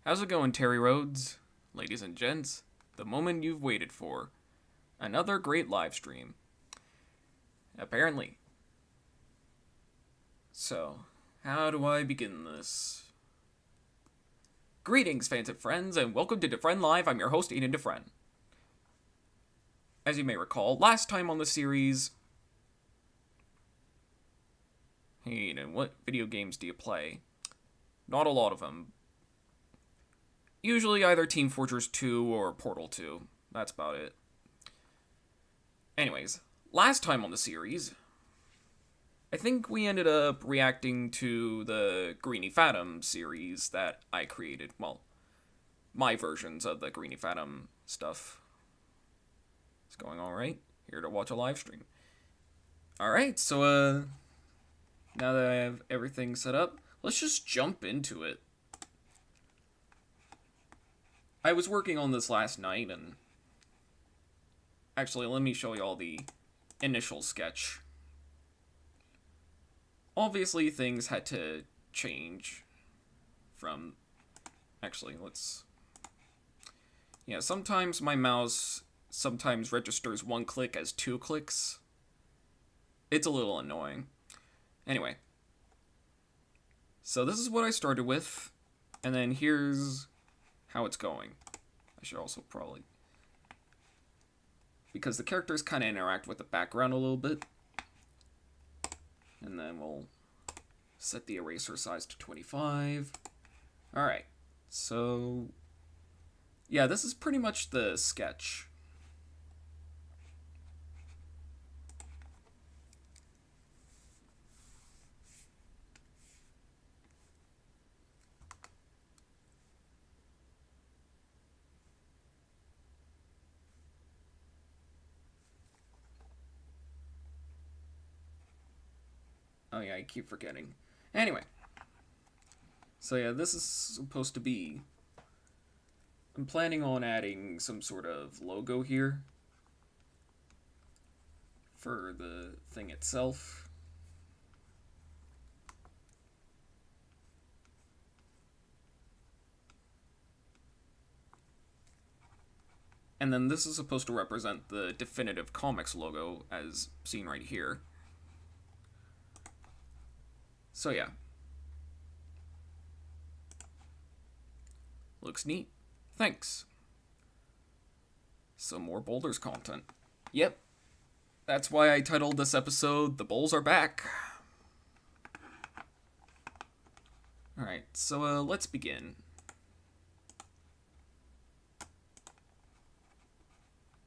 How's it going, Terry Rhodes? Ladies and gents, the moment you've waited for. Another great live stream. Apparently. So, how do I begin this? Greetings, fans and friends, and welcome to DeFrehn Live. I'm your host, Aidan DeFrehn. As you may recall, last time on the series... Hey, Aidan, what video games do you play? Not a lot of them. Usually either Team Fortress 2 or Portal 2. That's about it. Anyways, last time on the series, I think we ended up reacting to the Greeny Fathom series that I created. Well, my versions of the Greeny Fathom stuff. It's going alright. Here to watch a live stream. Alright, so now that I have everything set up, let's just jump into it. I was working on this last night, and actually, let me show you all the initial sketch. Obviously, things had to change from... Actually, let's... Yeah, sometimes my mouse sometimes registers one click as 2 clicks. It's a little annoying. Anyway. So this is what I started with, and then here's how it's going. I should also probably... Because the characters kind of interact with the background a little bit. And then we'll set the eraser size to 25. Alright, so... Yeah, this is pretty much the sketch. Oh yeah, I keep forgetting. Anyway. So yeah, this is supposed to be... I'm planning on adding some sort of logo here for the thing itself. And then this is supposed to represent the Definitive Comics logo as seen right here. So yeah. Looks neat. Thanks. Some more Boulders content. Yep. That's why I titled this episode, The Bulls Are Back. Alright, so let's begin.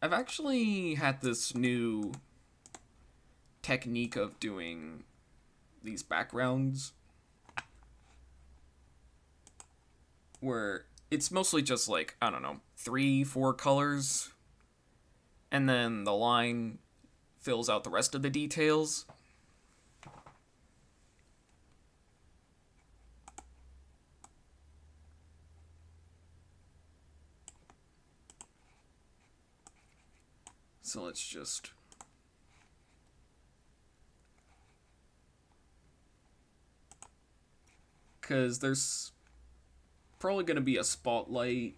I've actually had this new technique of doing these backgrounds where it's mostly just like, I don't know, 3-4 colors, and then the line fills out the rest of the details. So let's just... Because there's probably going to be a spotlight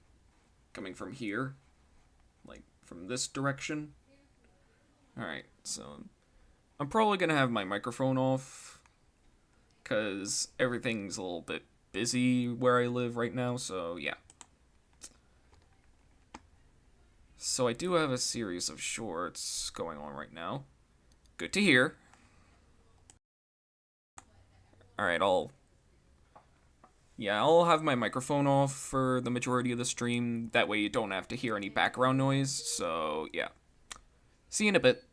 coming from here. Like, from this direction. Alright, so... I'm probably going to have my microphone off. Because everything's a little bit busy where I live right now, so yeah. So I do have a series of shorts going on right now. Good to hear. Alright, I'll have my microphone off for the majority of the stream. That way you don't have to hear any background noise, so yeah. See you in a bit.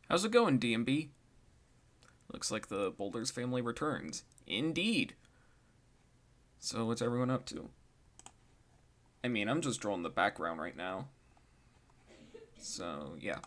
How's it going, DMB? Looks like the Boulders family returns. Indeed. So what's everyone up to? I mean, I'm just drawing the background right now. So, yeah.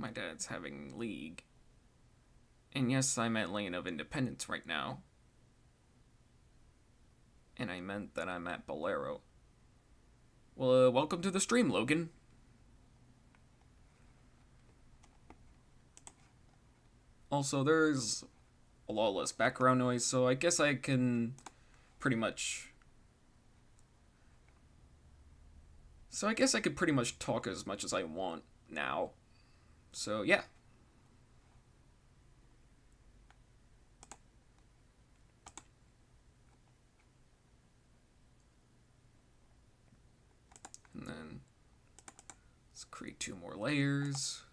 My dad's having League. And yes, I'm at Lane of Independence right now. And I meant that I'm at Bolero. Well, welcome to the stream, Logan. Also, there's a lot less background noise, so I guess I can pretty much So I guess I could pretty much talk as much as I want now. So yeah. And then let's create 2 more layers.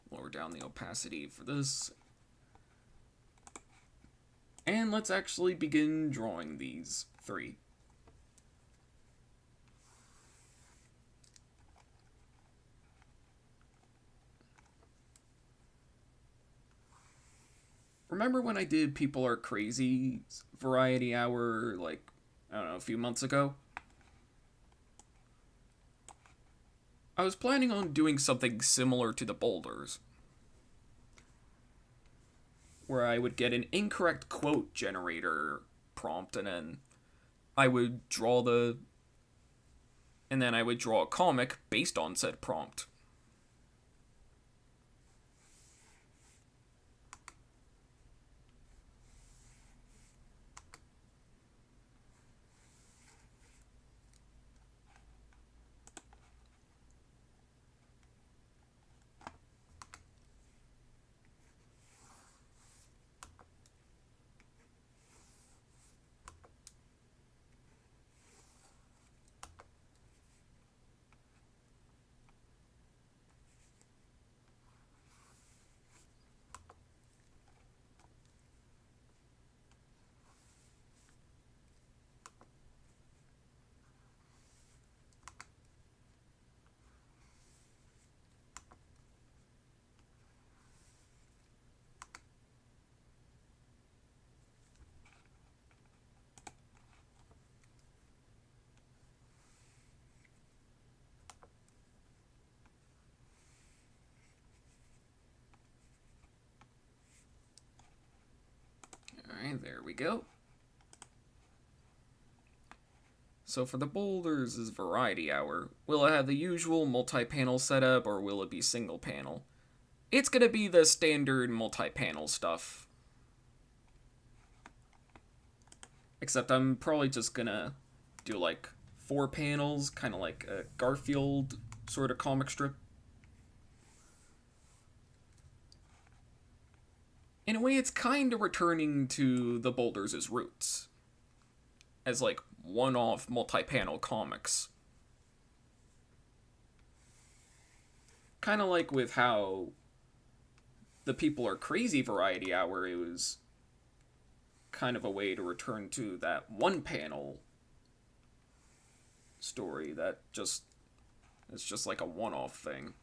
Lower down the opacity for this. And let's actually begin drawing these 3. Remember when I did People Are Crazy Variety Hour, like, I don't know, a few months ago? I was planning on doing something similar to the boulders, where I would get an incorrect quote generator prompt, and then I would draw a comic based on said prompt. Alright, there we go. So for the boulders is Variety Hour. Will it have the usual multi-panel setup, or will it be single panel? It's gonna be the standard multi-panel stuff. Except I'm probably just gonna do like 4 panels, kind of like a Garfield sort of comic strip. In a way, it's kind of returning to the Boulders' roots as like one-off multi-panel comics. Kind of like with how the People Are Crazy Variety Hour, it was kind of a way to return to that one-panel story that it's just like a one-off thing.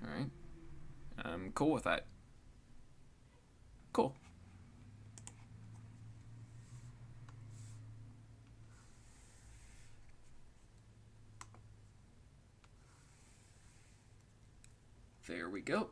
Alright. I'm cool with that. Cool. There we go.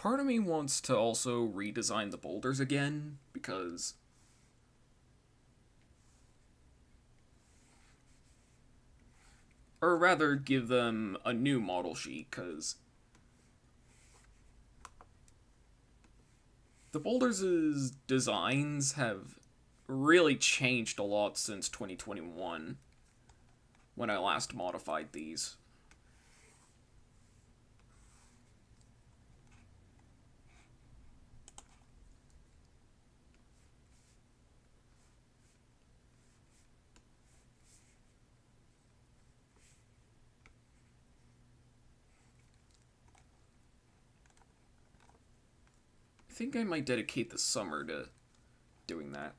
Part of me wants to also redesign the boulders again, because or rather give them a new model sheet, because the boulders' designs have really changed a lot since 2021, when I last modified these. I think I might dedicate the summer to doing that.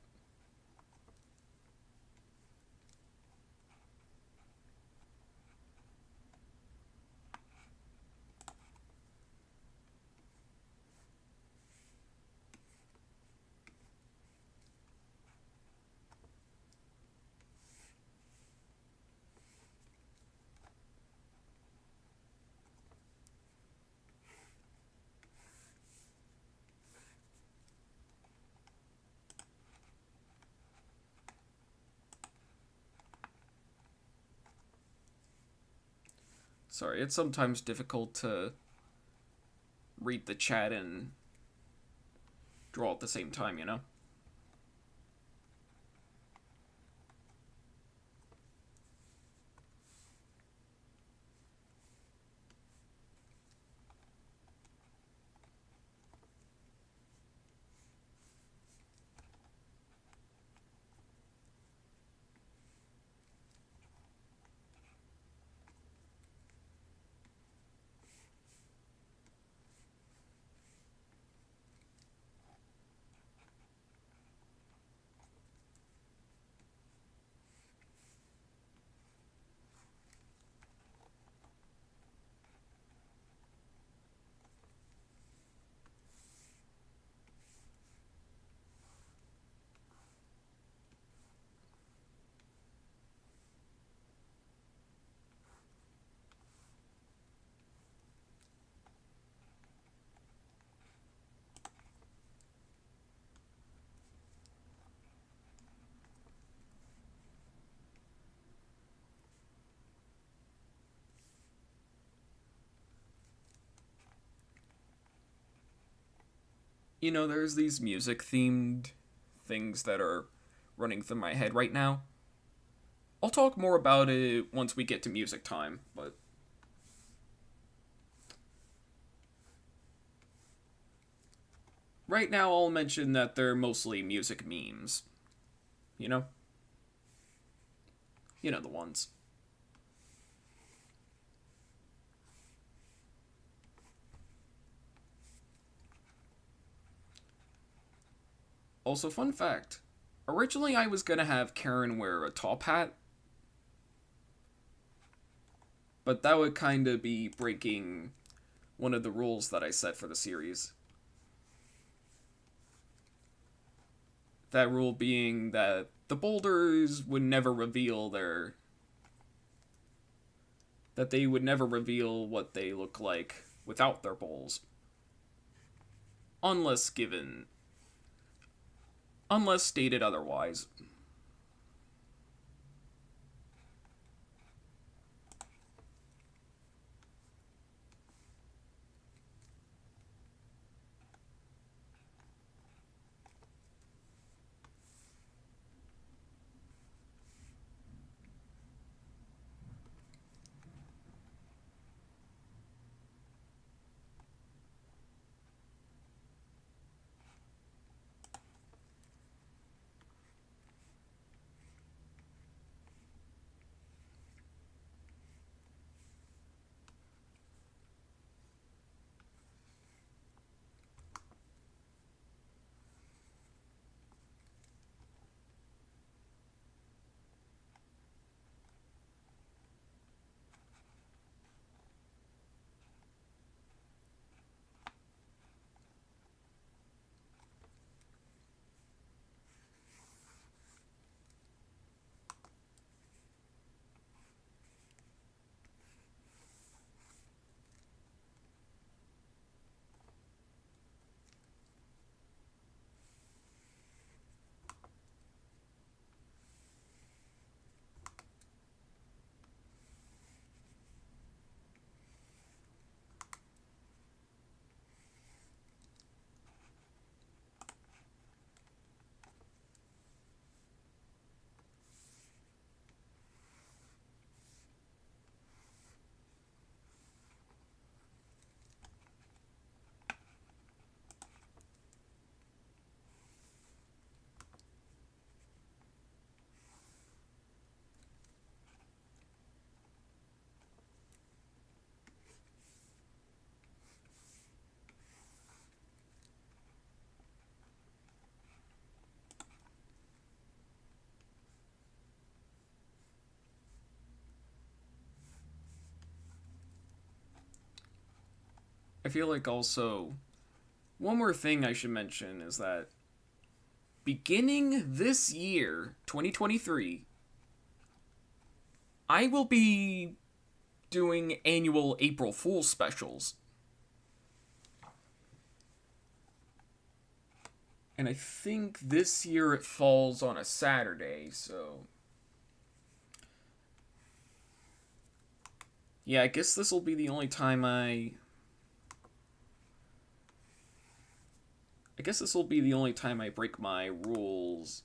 Sorry, it's sometimes difficult to read the chat and draw at the same time, you know? You know, there's these music themed things that are running through my head right now. I'll talk more about it once we get to music time, but right now I'll mention that they're mostly music memes. You know? You know the ones. Also, fun fact. Originally I was gonna have Karen wear a top hat, but that would kinda be breaking one of the rules that I set for the series. That rule being that the boulders would never reveal their that they would never reveal what they look like without their bowls. Unless given unless stated otherwise. I feel like also one more thing I should mention is that beginning this year, 2023, I will be doing annual April Fool's specials. And I think this year it falls on a Saturday, so. Yeah, I guess this will be the only time I guess this will be the only time I break my rules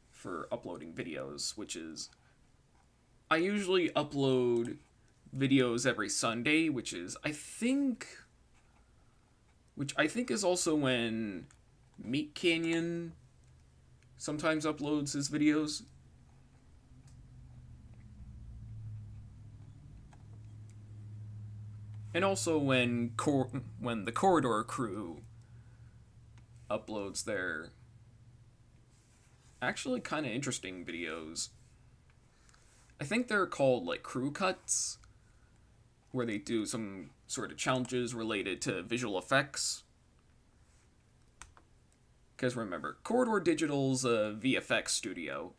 for uploading videos, which is I usually upload videos every Sunday, which I think is also when Meat Canyon sometimes uploads his videos. And also when the Corridor crew uploads their actually kind of interesting videos. I think they're called like crew cuts, where they do some sort of challenges related to visual effects. Because remember, Corridor Digital's a VFX studio.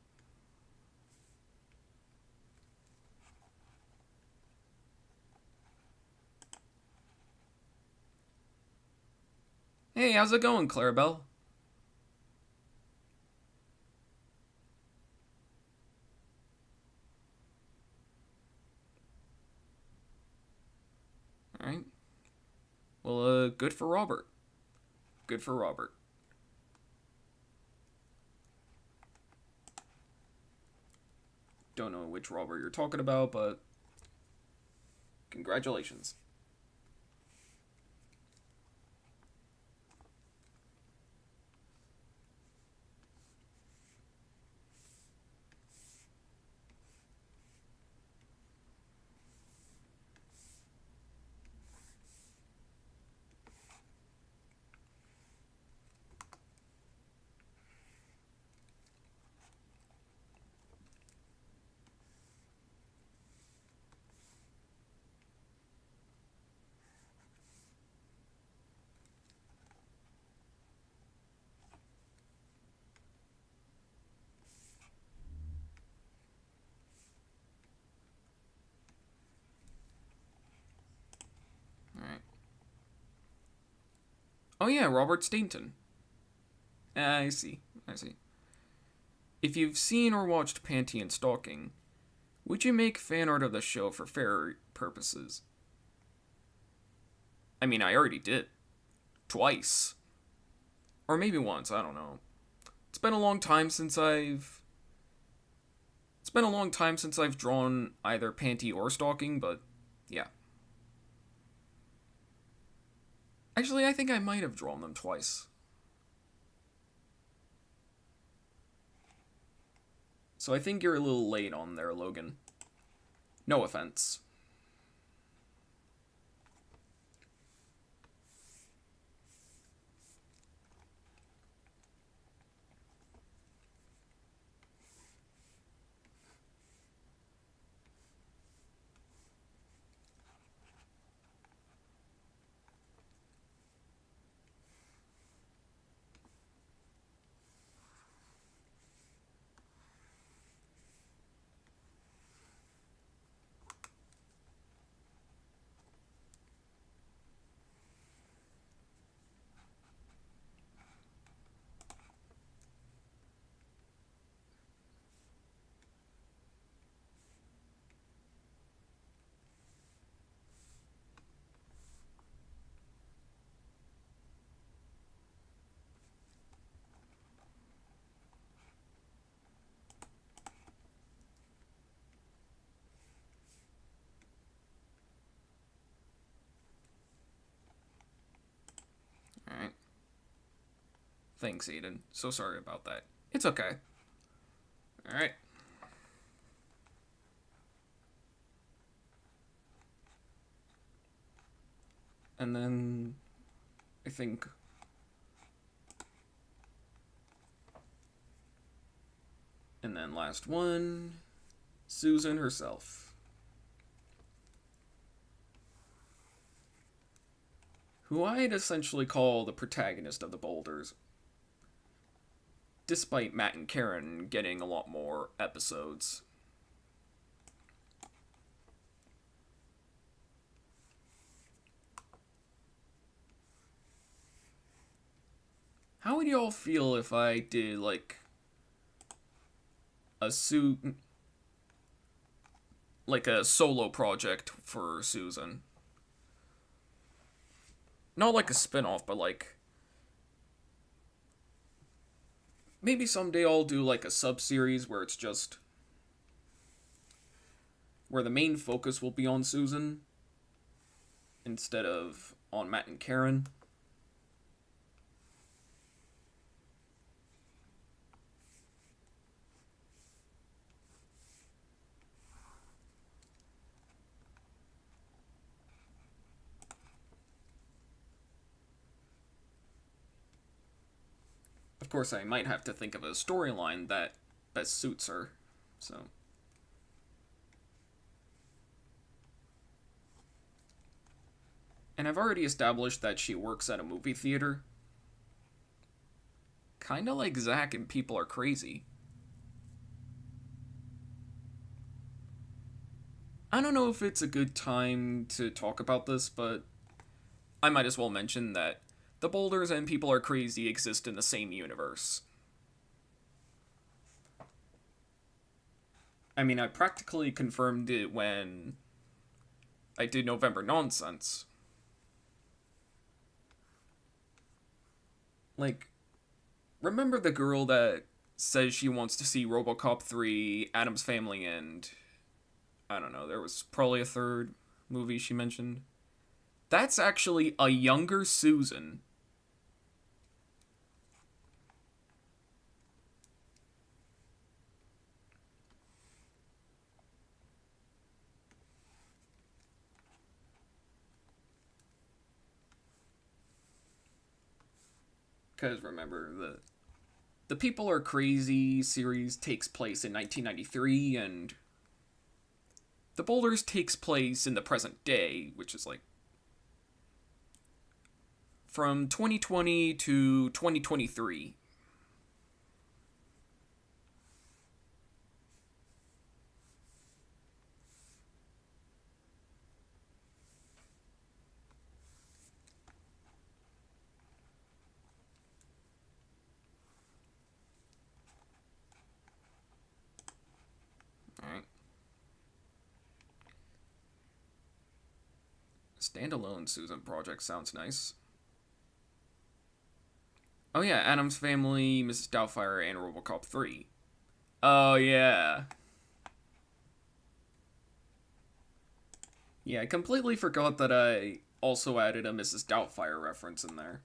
Hey, how's it going, Clarabelle? Alright. Well, good for Robert. Good for Robert. Don't know which Robert you're talking about, but congratulations. Alright. Oh yeah, Robert Stainton. I see. I see. If you've seen or watched Panty and Stalking, would you make fan art of the show for fair purposes? I mean, I already did. Twice. Or maybe once, I don't know. It's been a long time since I've. It's been a long time since I've drawn either Panty or Stalking, but yeah. Actually, I think I might have drawn them twice. So I think you're a little late on there, Logan. No offense. Alright. Thanks, Aidan. So sorry about that. It's okay. Alright. And then I think and then last one, Susan herself. who I'd essentially call the protagonist of the Boulders, despite Matt and Karen getting a lot more episodes. How would y'all feel if I did, like, a like a solo project for Susan? Not like a spin-off, but like maybe someday I'll do like a sub-series where it's just where the main focus will be on Susan instead of on Matt and Karen. Of course, I might have to think of a storyline that best suits her. So, and I've already established that she works at a movie theater. Kinda like Zach and People Are Crazy. I don't know if it's a good time to talk about this, but I might as well mention that the Boulders and People Are Crazy exist in the same universe. I mean, I practically confirmed it when I did November Nonsense. Like, remember the girl that says she wants to see Robocop 3, Adam's Family, and I don't know, there was probably a third movie she mentioned? That's actually a younger Susan. Because remember, the People Are Crazy series takes place in 1993, and the Boulders takes place in the present day, which is like from 2020 to 2023. Alright. Standalone Susan project sounds nice. Oh yeah, Adam's Family, Mrs. Doubtfire, and Robocop 3. Oh yeah. Yeah, I completely forgot that I also added a Mrs. Doubtfire reference in there.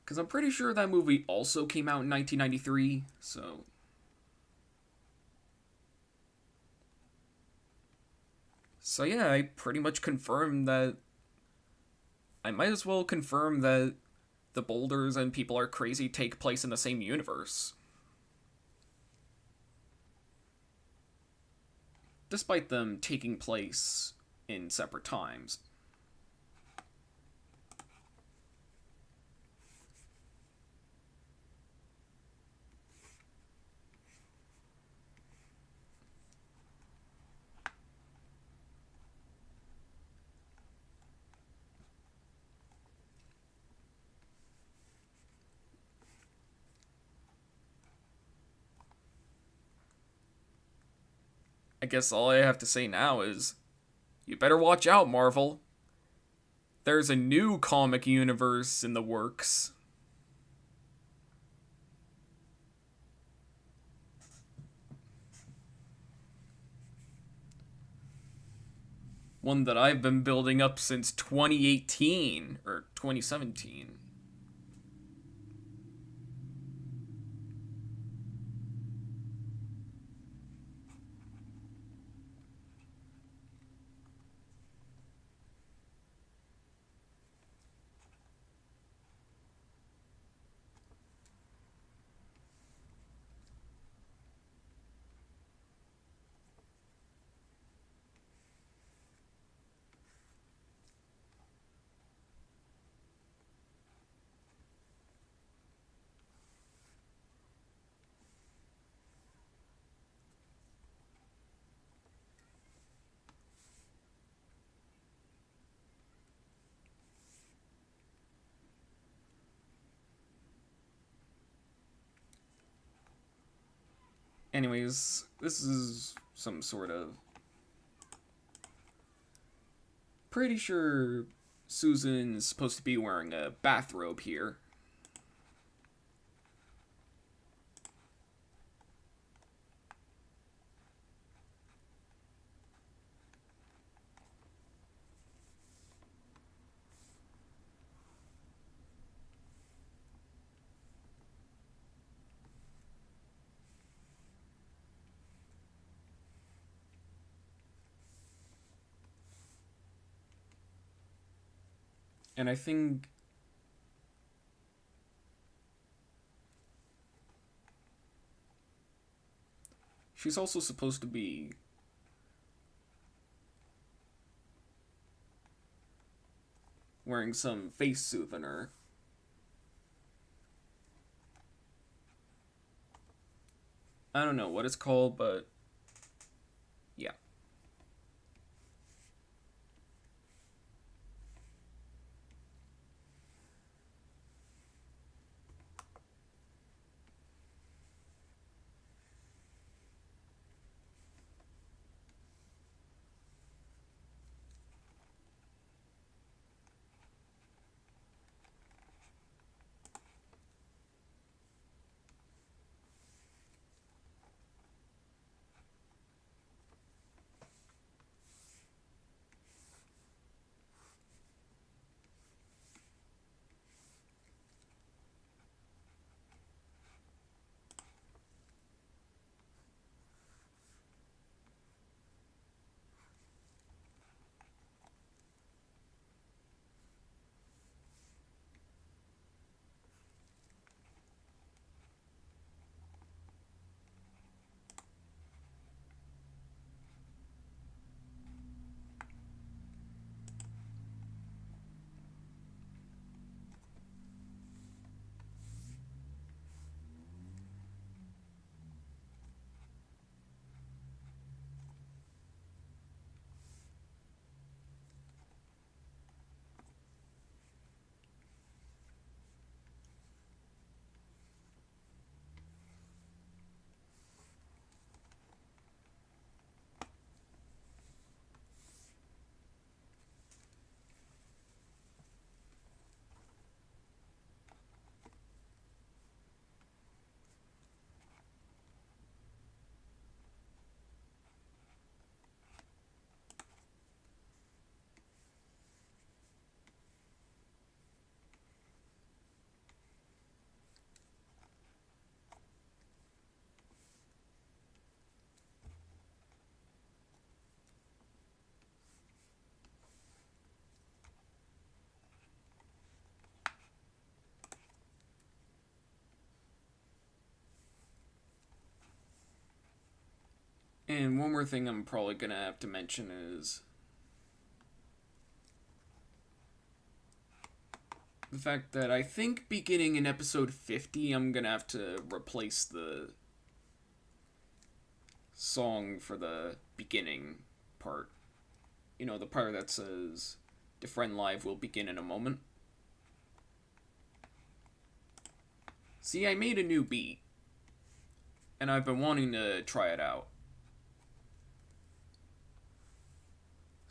Because I'm pretty sure that movie also came out in 1993, so. So yeah, I pretty much confirmed that. I might as well confirm that the Boulders and People Are Crazy take place in the same universe. Despite them taking place in separate times. I guess all I have to say now is, you better watch out, Marvel. There's a new comic universe in the works. One that I've been building up since 2018 or 2017. Anyways, this is some sort of... Pretty sure Susan's supposed to be wearing a bathrobe here. And I think she's also supposed to be wearing some face soothener. I don't know what it's called, but yeah. And one more thing I'm probably gonna have to mention is the fact that I think beginning in episode 50, I'm gonna have to replace the song for the beginning part. You know, the part that says DeFrehn Live will begin in a moment. See, I made a new beat, and I've been wanting to try it out.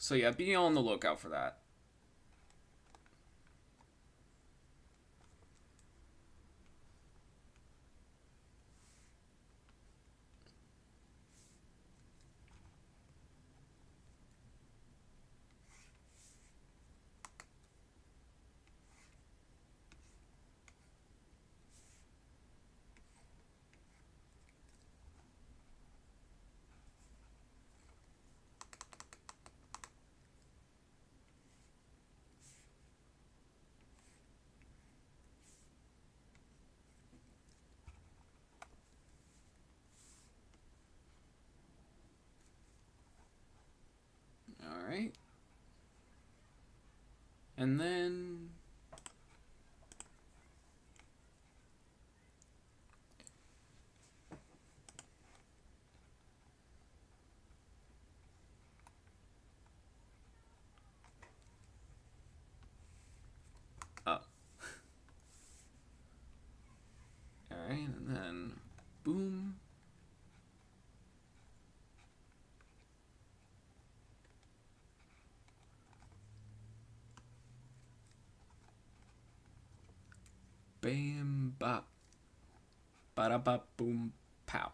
So yeah, be on the lookout for that. Alright. And then... Oh. Alright, and then... Boom. bam bop. Ba da ba boom pow.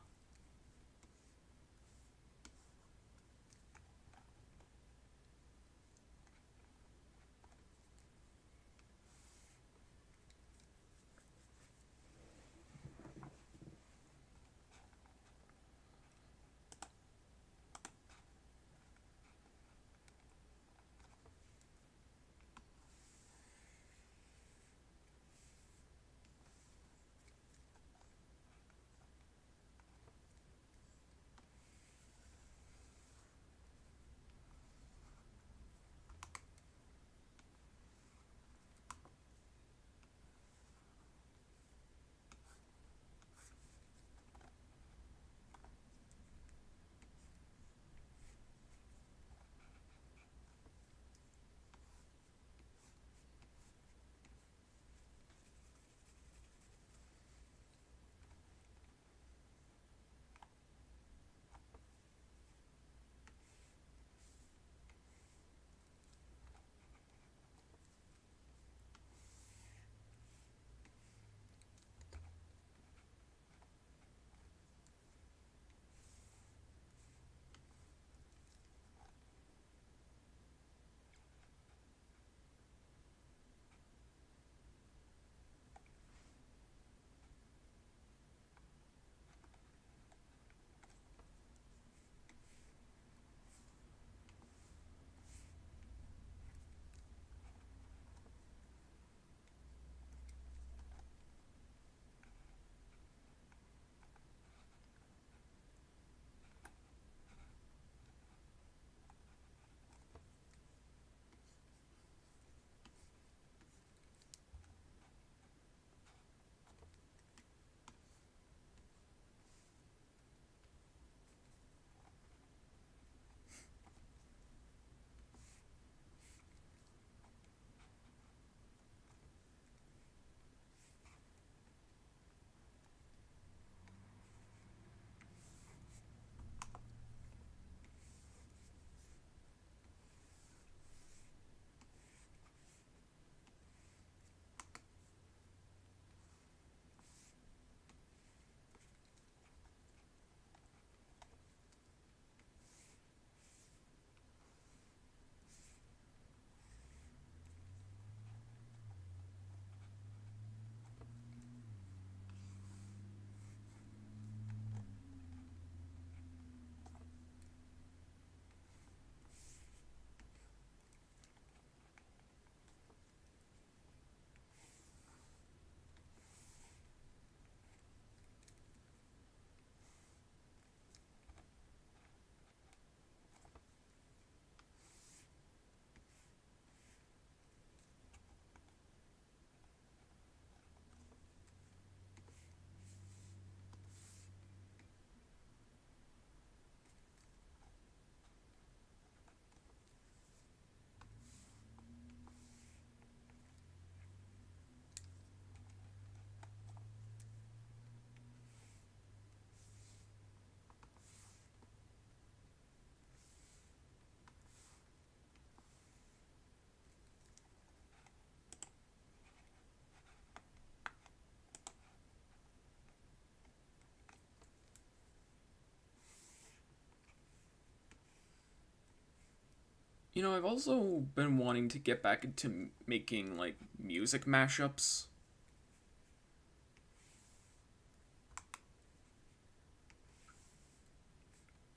You know, I've also been wanting to get back into making, like, music mashups.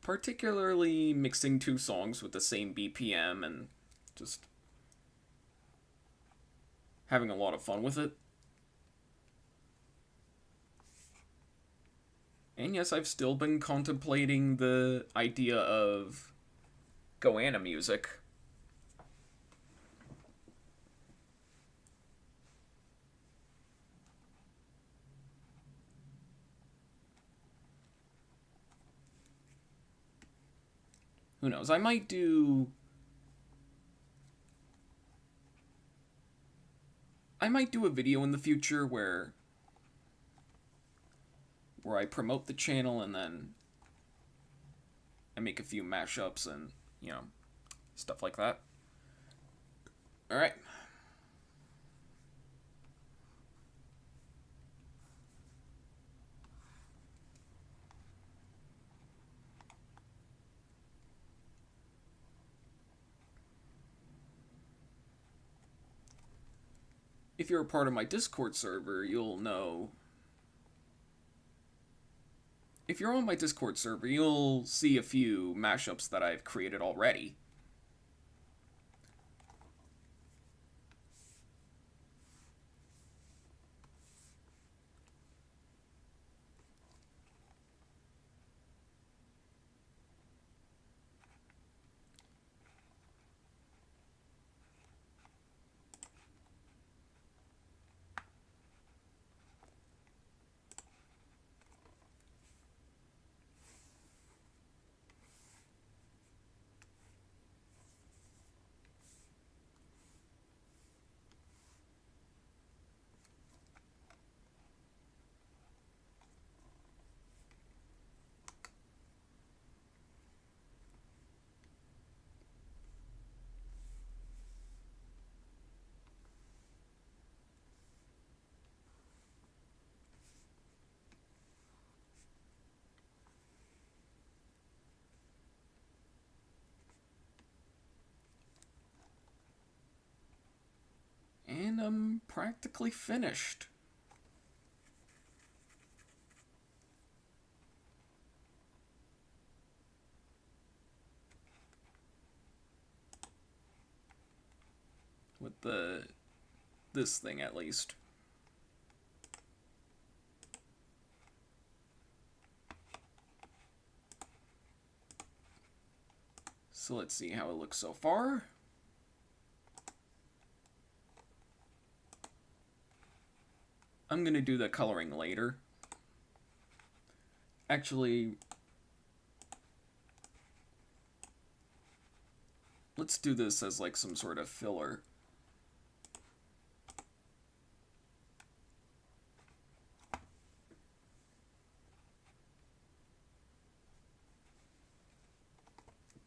Particularly mixing two songs with the same BPM and just having a lot of fun with it. And yes, I've still been contemplating the idea of Goanna music. Who knows? I might do a video in the future where I promote the channel and then I make a few mashups and, you know, stuff like that. All right. if you're a part of my Discord server, you'll know. If you're on my Discord server, you'll see a few mashups that I've created already. And I'm practically finished. With this thing at least. So let's see how it looks so far. I'm gonna do the coloring later. Actually, let's do this as like some sort of filler.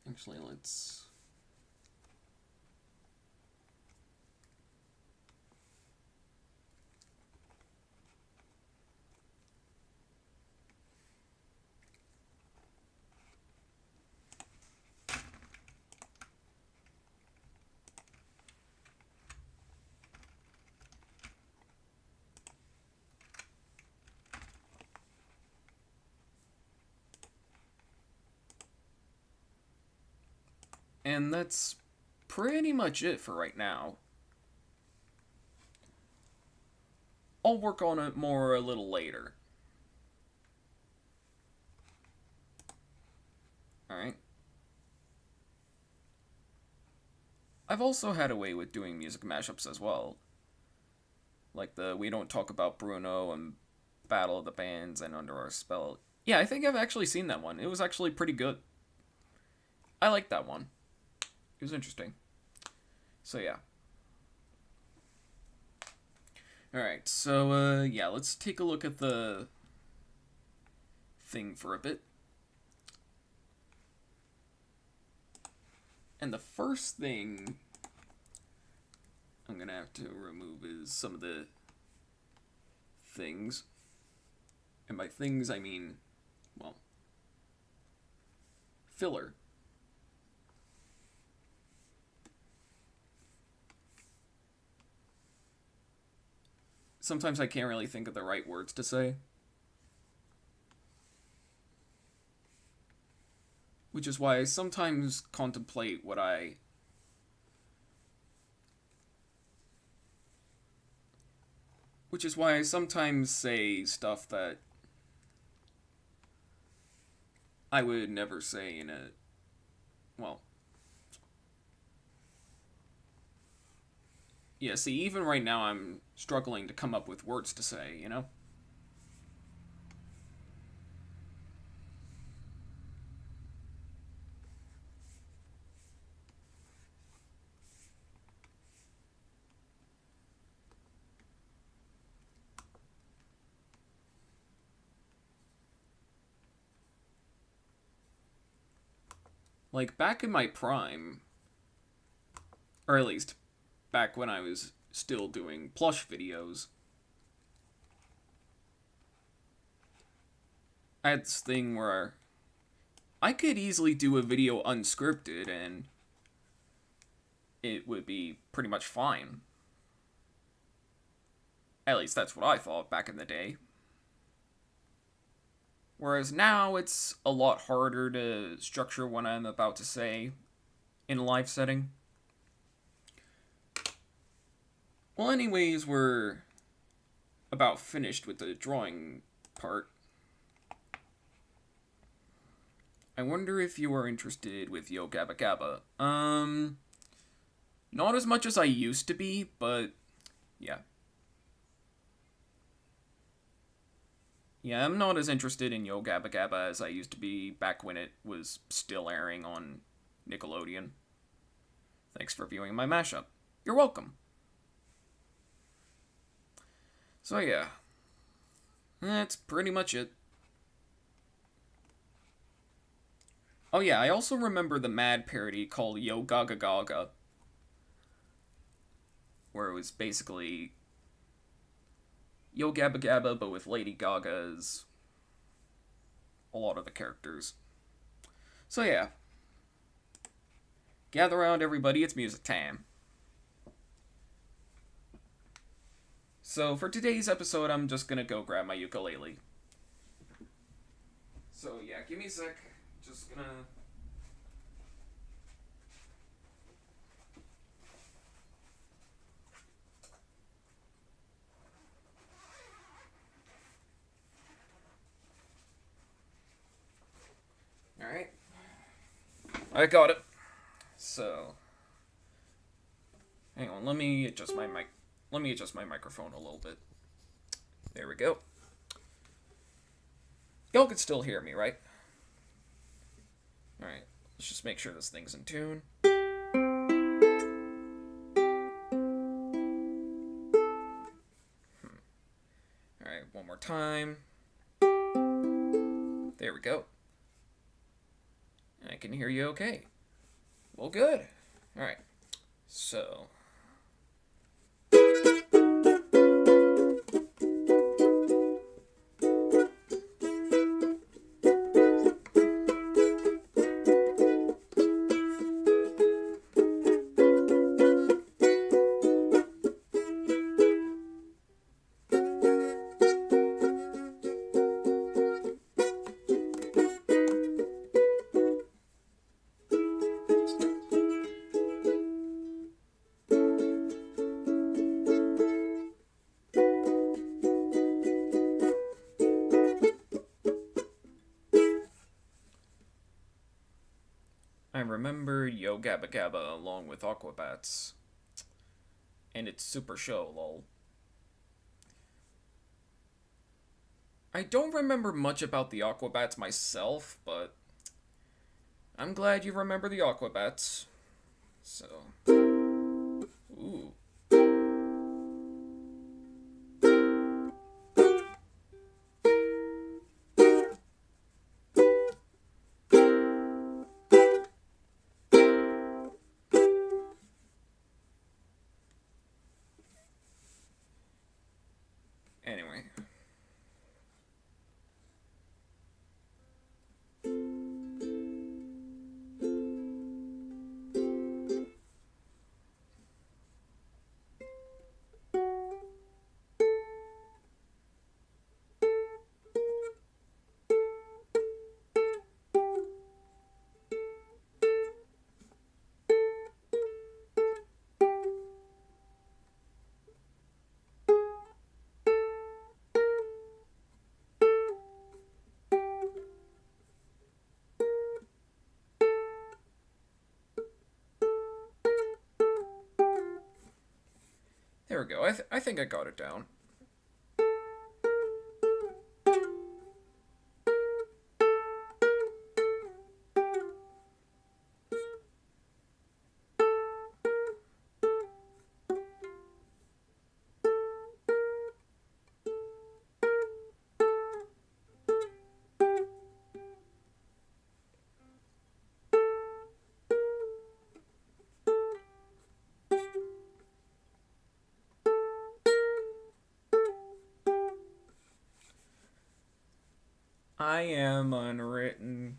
Actually, let's... And that's pretty much it for right now. I'll work on it more a little later. Alright. I've also had a way with doing music mashups as well. Like the We Don't Talk About Bruno and Battle of the Bands and Under Our Spell. Yeah, I think I've actually seen that one. It was actually pretty good. I liked that one. It was interesting. So yeah. Alright, so yeah, let's take a look at the thing for a bit. And the first thing I'm gonna have to remove is some of the things. And by things, I mean, well, filler. Sometimes I can't really think of the right words to say. Which is why I sometimes contemplate what I... Which is why I sometimes say stuff that I would never say in a... Well... Yeah, see, even right now I'm struggling to come up with words to say, you know? Like, back in my prime, or at least back when I was still doing plush videos, I had this thing where I could easily do a video unscripted and it would be pretty much fine. At least that's what I thought back in the day. Whereas now it's a lot harder to structure what I'm about to say in a live setting. Well, anyways, we're about finished with the drawing part. I wonder if you are interested with Yo Gabba Gabba. Not as much as I used to be, but yeah. Yeah, I'm not as interested in Yo Gabba Gabba as I used to be back when it was still airing on Nickelodeon. Thanks for viewing my mashup. You're welcome. So yeah, that's pretty much it. Oh yeah, I also remember the Mad parody called Yo Gaga Gaga, where it was basically Yo Gabba Gabba, but with Lady Gaga as a lot of the characters. So yeah, gather around everybody, it's music time. So for today's episode, I'm just gonna go grab my ukulele. So yeah, give me a sec. Just gonna... Alright. I got it. So... Hang on, let me adjust my microphone a little bit. There we go. Y'all can still hear me, right? Alright, let's just make sure this thing's in tune. Alright, one more time. There we go. I can hear you okay. Well, good. Alright, so... I remember Yo Gabba Gabba along with Aquabats. And it's super show, lol. I don't remember much about the Aquabats myself, but I'm glad you remember the Aquabats. So... Ooh. Anyway. There we go. I think I got it down. I am unwritten.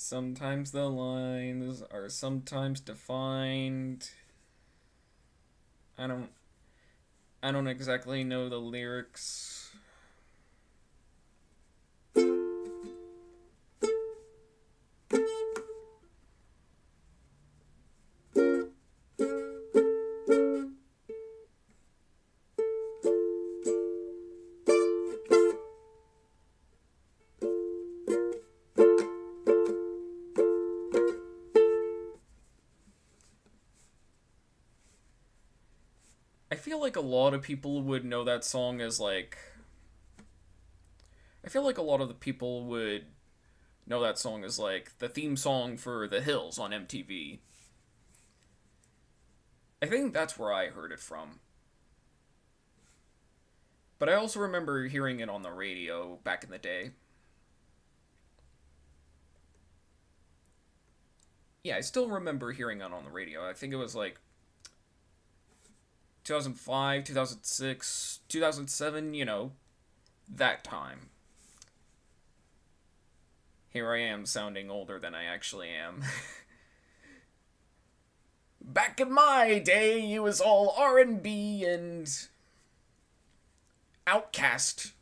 Sometimes the lines are sometimes defined. I don't I don't exactly know the lyrics. I feel like a lot of people would know that song as like I feel like a lot of the people would know that song as like the theme song for The Hills on MTV. I think that's where I heard it from. But I also remember hearing it on the radio back in the day. Yeah, I still remember hearing it on the radio. I think it was like 2005, 2006, 2007, that time. Here I am sounding older than I actually am. Back in my day, it was all R&B and Outcast.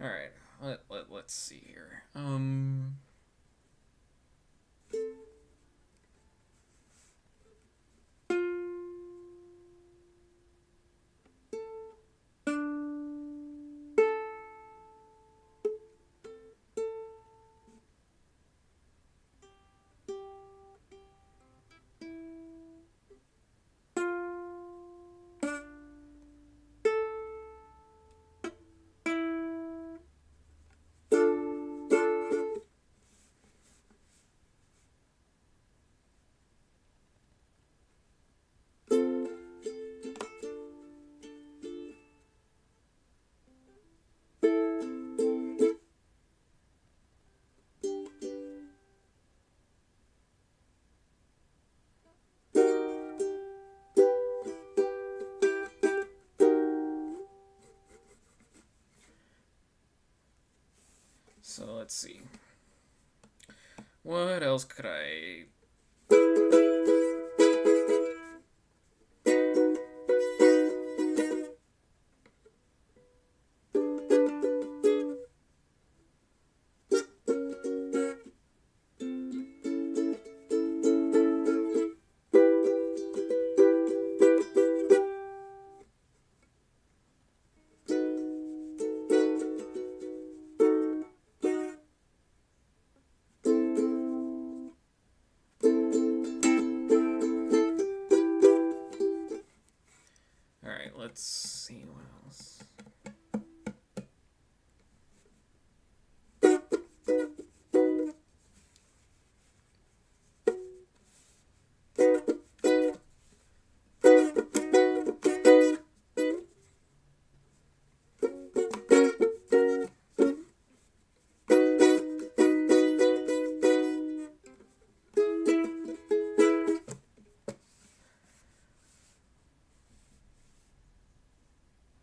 All right, let's see here. So let's see. What else could I... Alright, let's see what else.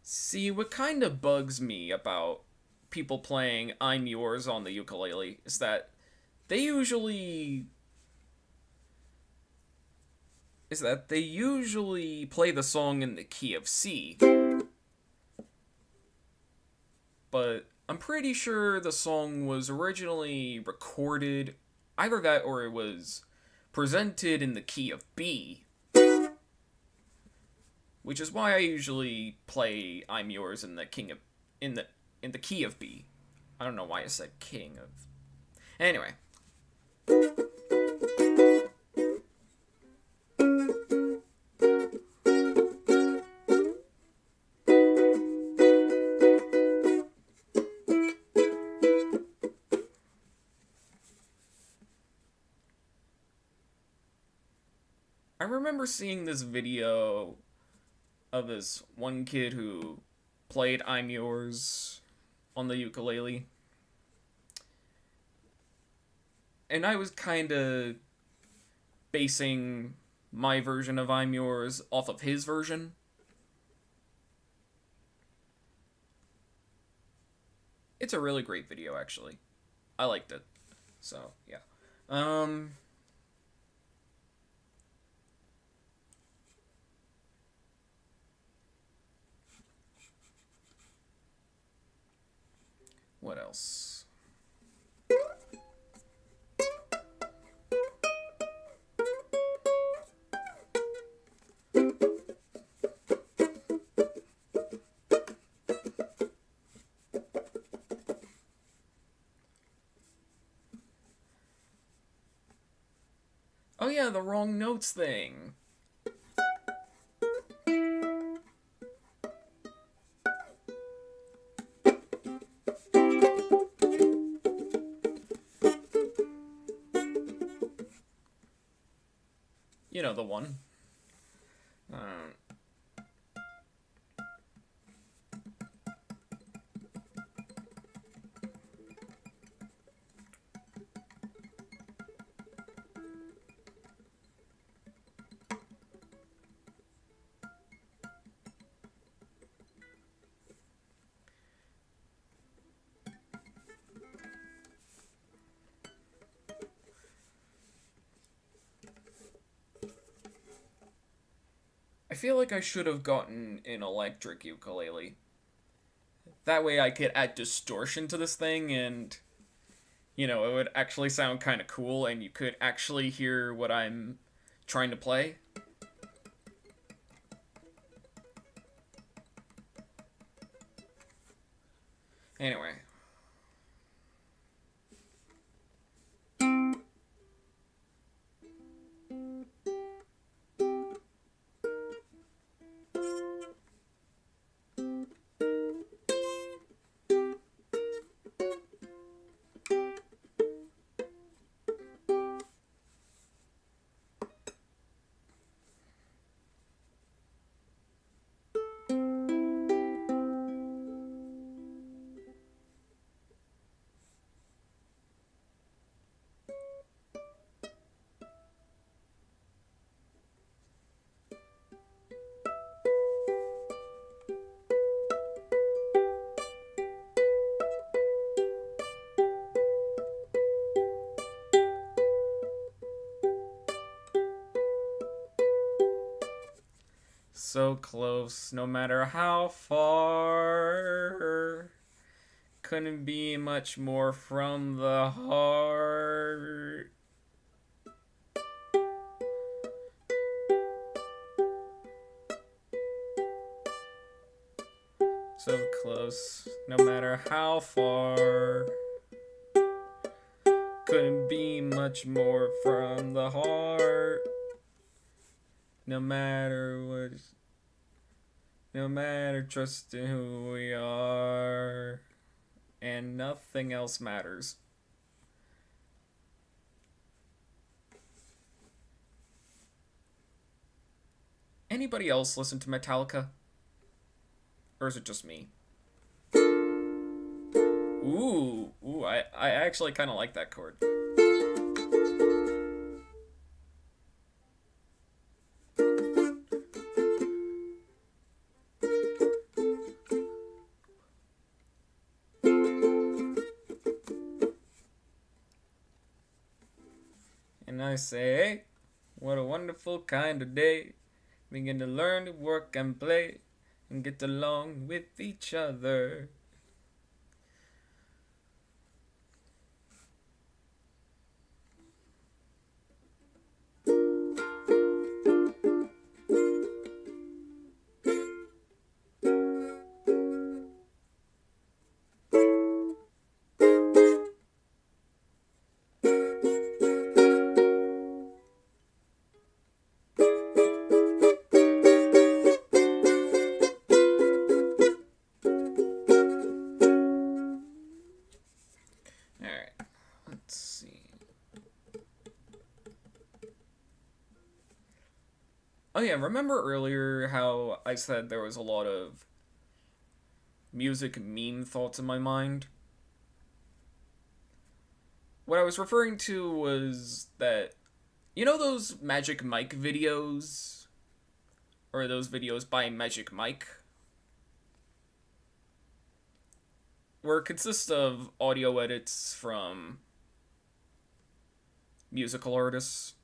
See, what kind of bugs me about people playing I'm Yours on the ukulele is that they usually they usually play the song in the key of C. But I'm pretty sure the song was originally recorded either that or it was presented in the key of B. Which is why I usually play I'm Yours in the in the key of B. I don't know why I said king of. Anyway. I remember seeing this video of this one kid who played I'm Yours on the ukulele. And I was kind of basing my version of I'm Yours off of his version. It's a really great video, actually. I liked it. So, yeah. Um, what else? Oh yeah, the wrong notes thing. You know the one. Um, I feel like I should have gotten an electric ukulele. That way I could add distortion to this thing and, it would actually sound kind of cool and you could actually hear what I'm trying to play. Anyway. So close, no matter how far. Couldn't be much more from the heart. So close, no matter how far. Couldn't be much more from the heart. No matter what, no matter just who we are, and nothing else matters. Anybody else listen to Metallica? Or is it just me? I actually kind of like that chord. And I say, what a wonderful kind of day. Begin to learn to work and play and get along with each other. Oh yeah, remember earlier how I said there was a lot of music meme thoughts in my mind? What I was referring to was that, those Magic Mike videos? Or those videos by Magic Mike? where it consists of audio edits from musical artists.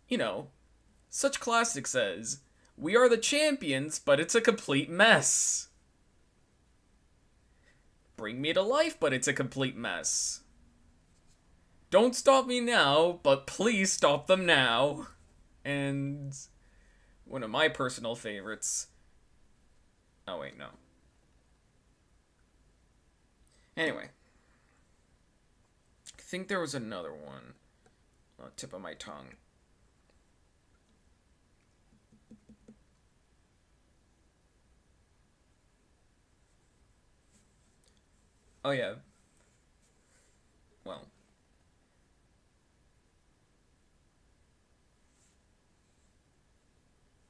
You know, such classics as "We Are the Champions, but it's a complete mess." "Bring Me to Life, but it's a complete mess." "Don't Stop Me Now, but please stop them now." And one of my personal favorites. Oh, wait, no. Anyway. I think there was another one on the tip of my tongue. Oh, yeah. Well.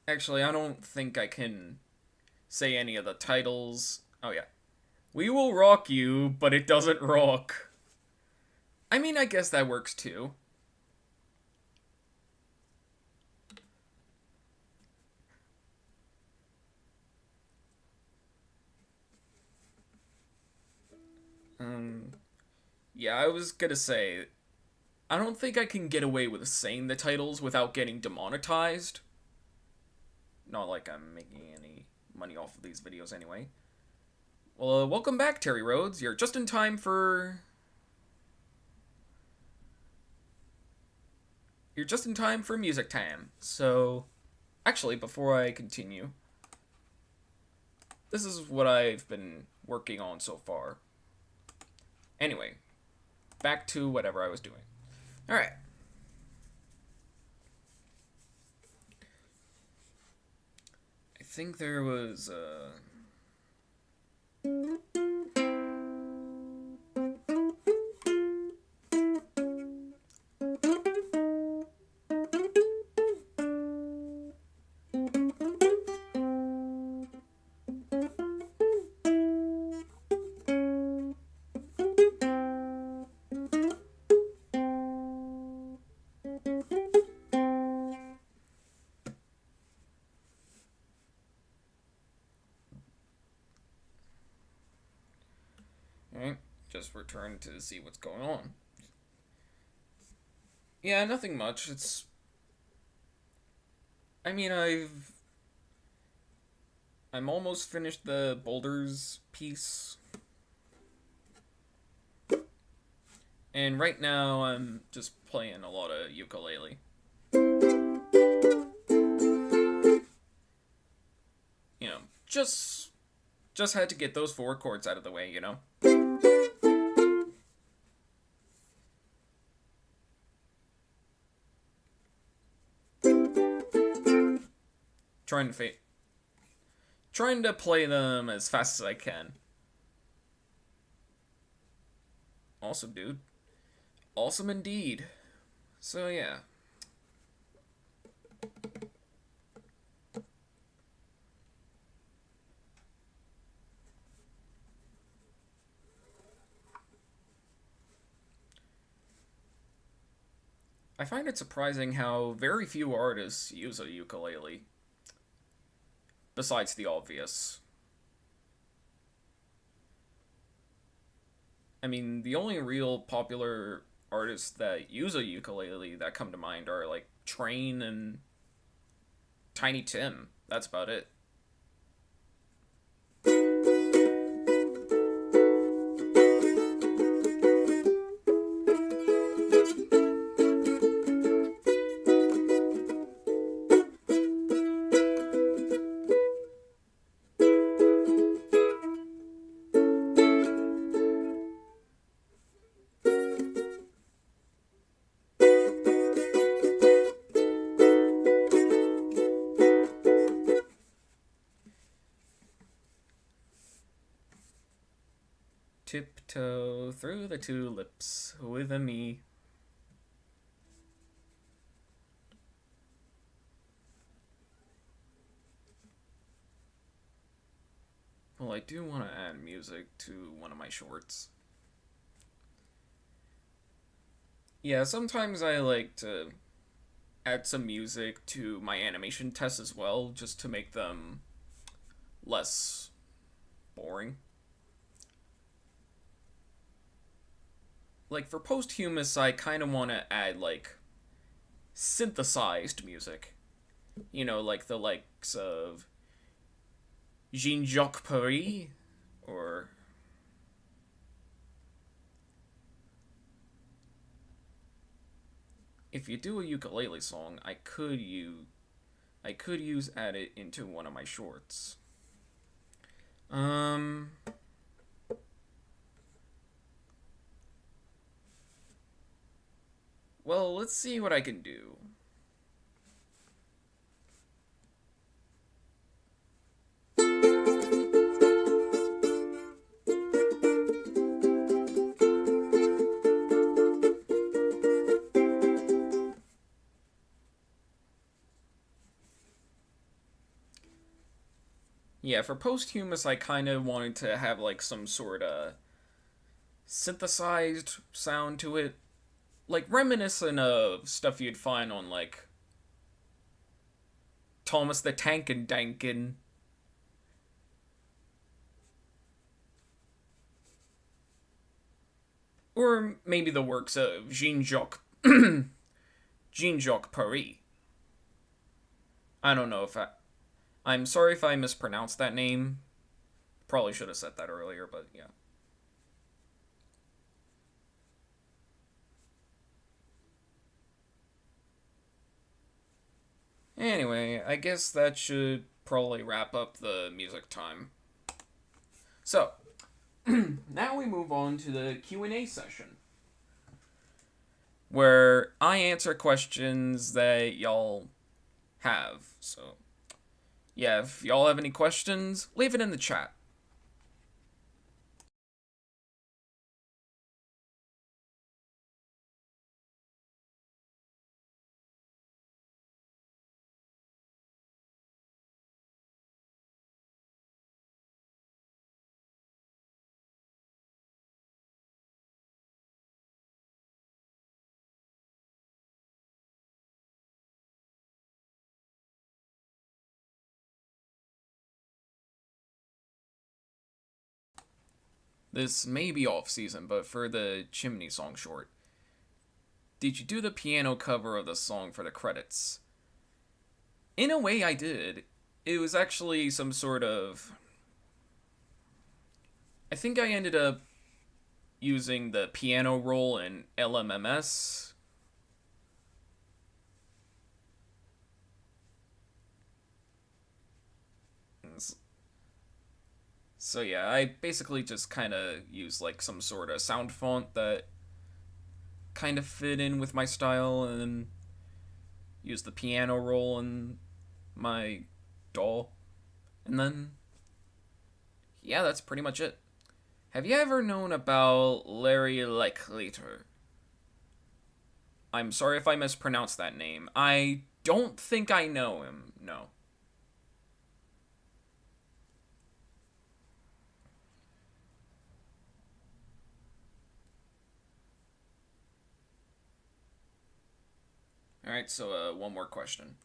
Actually, I don't think I can say any of the titles. Oh, yeah. "We Will Rock You, but it doesn't rock." I mean, I guess that works too. Yeah, I was gonna say, I don't think I can get away with saying the titles without getting demonetized. Not like I'm making any money off of these videos anyway. Well, welcome back, Terry Rhodes. You're just in time for... You're just in time for music time. So, actually, before I continue, this is what I've been working on so far. Anyway, back to whatever I was doing. Alright. I think there was, Alright, just returned to see what's going on. Yeah, nothing much. It's... I mean, I'm almost finished the boulders piece. And right now, I'm just playing a lot of ukulele. You know, just had to get those 4 chords out of the way, you know? Trying to play them as fast as I can. Awesome, dude. Awesome indeed. So, yeah. I find it surprising how very few artists use a ukulele. Besides the obvious. I mean, the only real popular artists that use a ukulele that come to mind are like Train and Tiny Tim. That's about it. Tiptoe through the tulips with a me. Well, I do want to add music to one of my shorts. Yeah, sometimes I like to add some music to my animation tests as well, just to make them less boring. like for posthumous, I kind of want to add like synthesized music. You know, like the likes of Jean-Jacques Paris or if you do a ukulele song, I could use add it into one of my shorts. Um well, let's see what I can do. Yeah, for posthumous I kind of wanted to have like some sort of synthesized sound to it, like reminiscent of stuff you'd find on like Thomas the Tank and Dankin. Or maybe the works of Jean-Jacques Paris. I don't know if I'm sorry if I mispronounced that name. Probably should have said that earlier, but yeah. Anyway, I guess that should probably wrap up the music time. So, now we move on to the Q&A session where I answer questions that y'all have. So, yeah, if y'all have any questions, leave it in the chat. This may be off season, but for the Chimney Song short, did you do the piano cover of the song for the credits? In a way, I did. It was actually some sort of. I think I ended up using the piano roll in LMMS. So yeah, I basically just kind of used like some sort of sound font that kind of fit in with my style, and then used the piano roll in my doll, and then yeah, that's pretty much it. Have you ever known about Larry Later? I'm sorry if I mispronounced that name. I don't think I know him. No. All right, so one more question.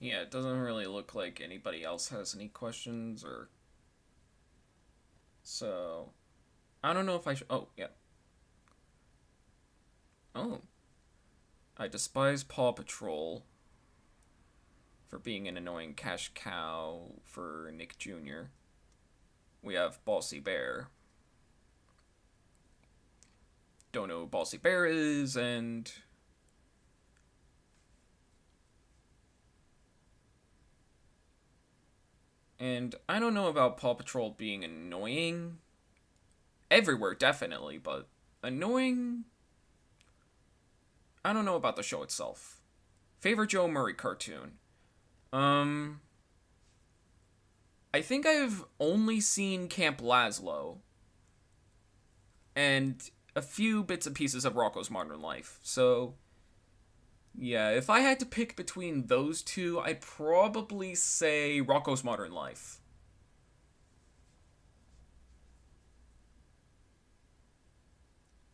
Yeah, it doesn't really look like anybody else has any questions or so. I don't know if I should. Oh, yeah. Oh. I despise Paw Patrol for being an annoying cash cow for Nick Jr. We have Bossy Bear. Don't know who Bossy Bear is, and I don't know about Paw Patrol being annoying. Everywhere, definitely, but annoying? I don't know about the show itself. Favorite Joe Murray cartoon? I think I've only seen Camp Lazlo and a few bits and pieces of Rocko's Modern Life. So, yeah, if I had to pick between those two, I'd probably say Rocko's Modern Life.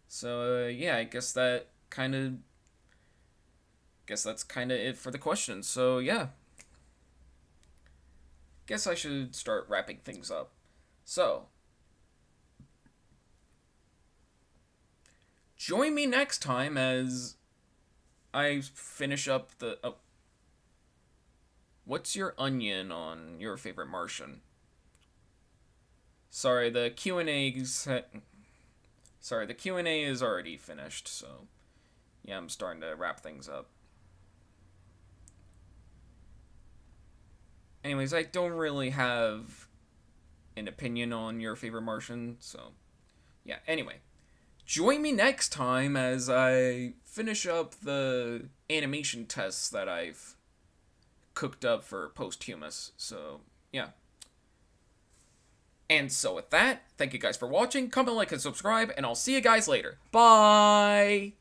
So, yeah, I guess that kind of guess that's kind of it for the questions. So, yeah. Guess I should start wrapping things up. So, join me next time as I finish up the. Oh. What's your onion on your favorite Martian? Sorry, the Q&A. Sorry, the Q&A is already finished, so yeah, I'm starting to wrap things up. Anyways, I don't really have an opinion on your favorite Martian, so yeah, anyway. Join me next time as I finish up the animation tests that I've cooked up for Posthumus. So, yeah. And so with that, thank you guys for watching. Comment, like, and subscribe, and I'll see you guys later. Bye!